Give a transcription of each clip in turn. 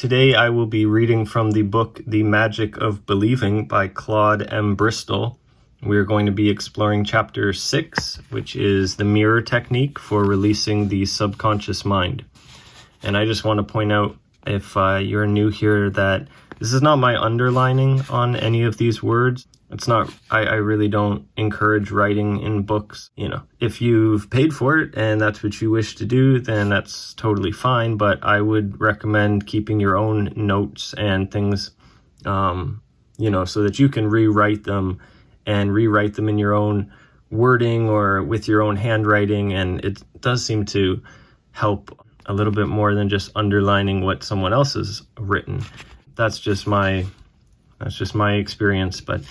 Today I will be reading from the book The Magic of Believing by Claude M. Bristol. We're going to be exploring chapter 6, which is the mirror technique for releasing the subconscious mind. And I just want to point out, if you're new here, that this is not my underlining on any of these words. It's not, I really don't encourage writing in books. If you've paid for it and that's what you wish to do, then that's totally fine. But I would recommend keeping your own notes and things, so that you can rewrite them in your own wording or with your own handwriting. And it does seem to help a little bit more than just underlining what someone else has written. That's just my experience, but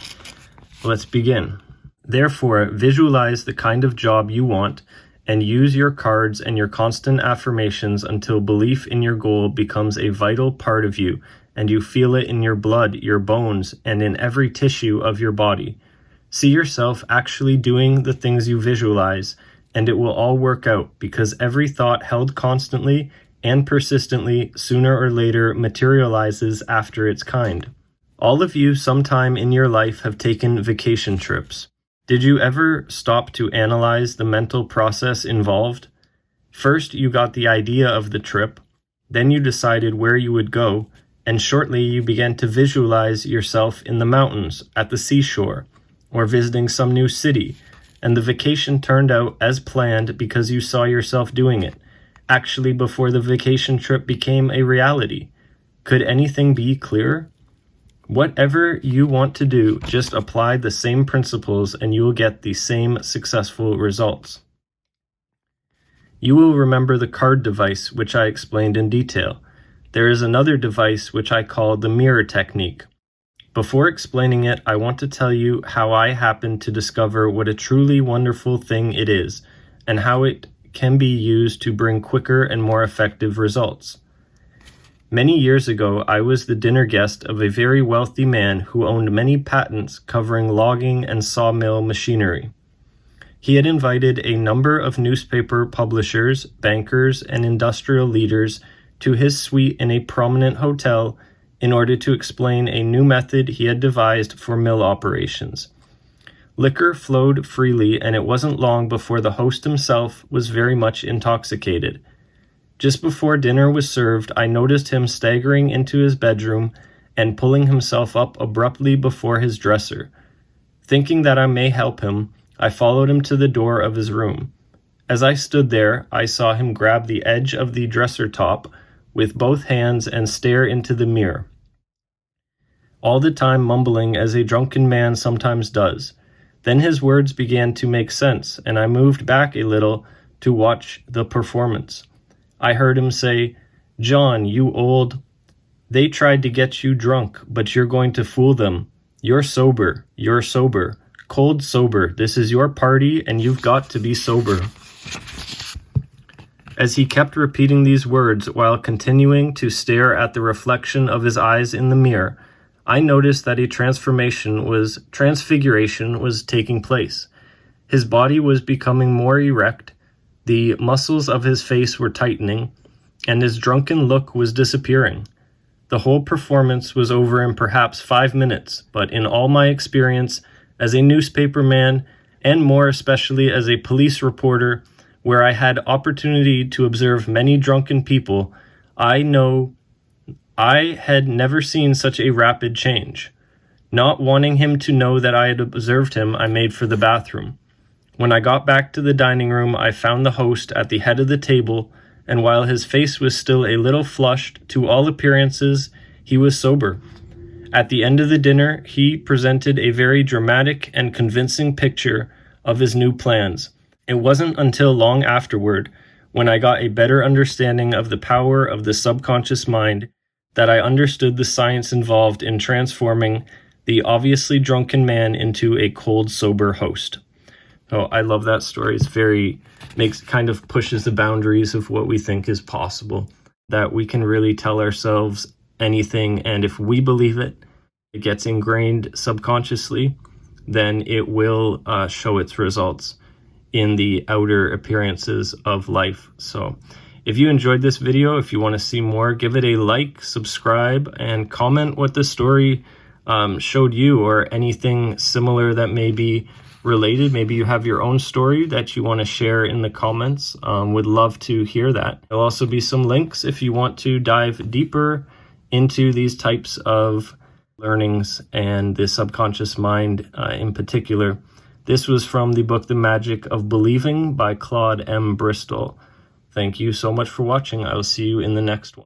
let's begin. Therefore, visualize the kind of job you want and use your cards and your constant affirmations until belief in your goal becomes a vital part of you and you feel it in your blood, your bones, and in every tissue of your body. See yourself actually doing the things you visualize, and it will all work out because every thought held constantly and persistently sooner or later materializes after its kind. All of you sometime in your life have taken vacation trips. Did you ever stop to analyze the mental process involved? First, you got the idea of the trip, then you decided where you would go, and shortly you began to visualize yourself in the mountains, at the seashore, or visiting some new city, and the vacation turned out as planned because you saw yourself doing it, actually before the vacation trip became a reality. Could anything be clearer? Whatever you want to do, just apply the same principles and you will get the same successful results. You will remember the card device, which I explained in detail. There is another device which I call the mirror technique. Before explaining it, I want to tell you how I happened to discover what a truly wonderful thing it is, and how it can be used to bring quicker and more effective results. Many years ago, I was the dinner guest of a very wealthy man who owned many patents covering logging and sawmill machinery. He had invited a number of newspaper publishers, bankers, and industrial leaders to his suite in a prominent hotel in order to explain a new method he had devised for mill operations. Liquor flowed freely, and it wasn't long before the host himself was very much intoxicated. Just before dinner was served, I noticed him staggering into his bedroom and pulling himself up abruptly before his dresser. Thinking that I may help him, I followed him to the door of his room. As I stood there, I saw him grab the edge of the dresser top with both hands and stare into the mirror, all the time mumbling as a drunken man sometimes does. Then his words began to make sense, and I moved back a little to watch the performance. I heard him say, "John, you old... They tried to get you drunk, but you're going to fool them. You're sober. You're sober. Cold sober. This is your party, and you've got to be sober." As he kept repeating these words while continuing to stare at the reflection of his eyes in the mirror, I noticed that a transfiguration was taking place. His body was becoming more erect, the muscles of his face were tightening, and his drunken look was disappearing. The whole performance was over in perhaps 5 minutes, but in all my experience as a newspaperman, and more especially as a police reporter, where I had opportunity to observe many drunken people, I had never seen such a rapid change. Not wanting him to know that I had observed him, I made for the bathroom. When I got back to the dining room, I found the host at the head of the table, and while his face was still a little flushed, to all appearances, he was sober. At the end of the dinner, he presented a very dramatic and convincing picture of his new plans. It wasn't until long afterward, when I got a better understanding of the power of the subconscious mind, that I understood the science involved in transforming the obviously drunken man into a cold, sober host. Oh, I love that story. It's kind of pushes the boundaries of what we think is possible, that we can really tell ourselves anything, and if we believe it, it gets ingrained subconsciously, then it will show its results in the outer appearances of life. So If you enjoyed this video, if you want to see more, give it a like, subscribe, and comment what the story showed you, or anything similar that may be related. Maybe you have your own story that you want to share in the comments. Would love to hear that. There'll also be some links if you want to dive deeper into these types of learnings and the subconscious mind in particular. This was from the book The Magic of Believing by Claude M. Bristol. Thank you so much for watching. I will see you in the next one.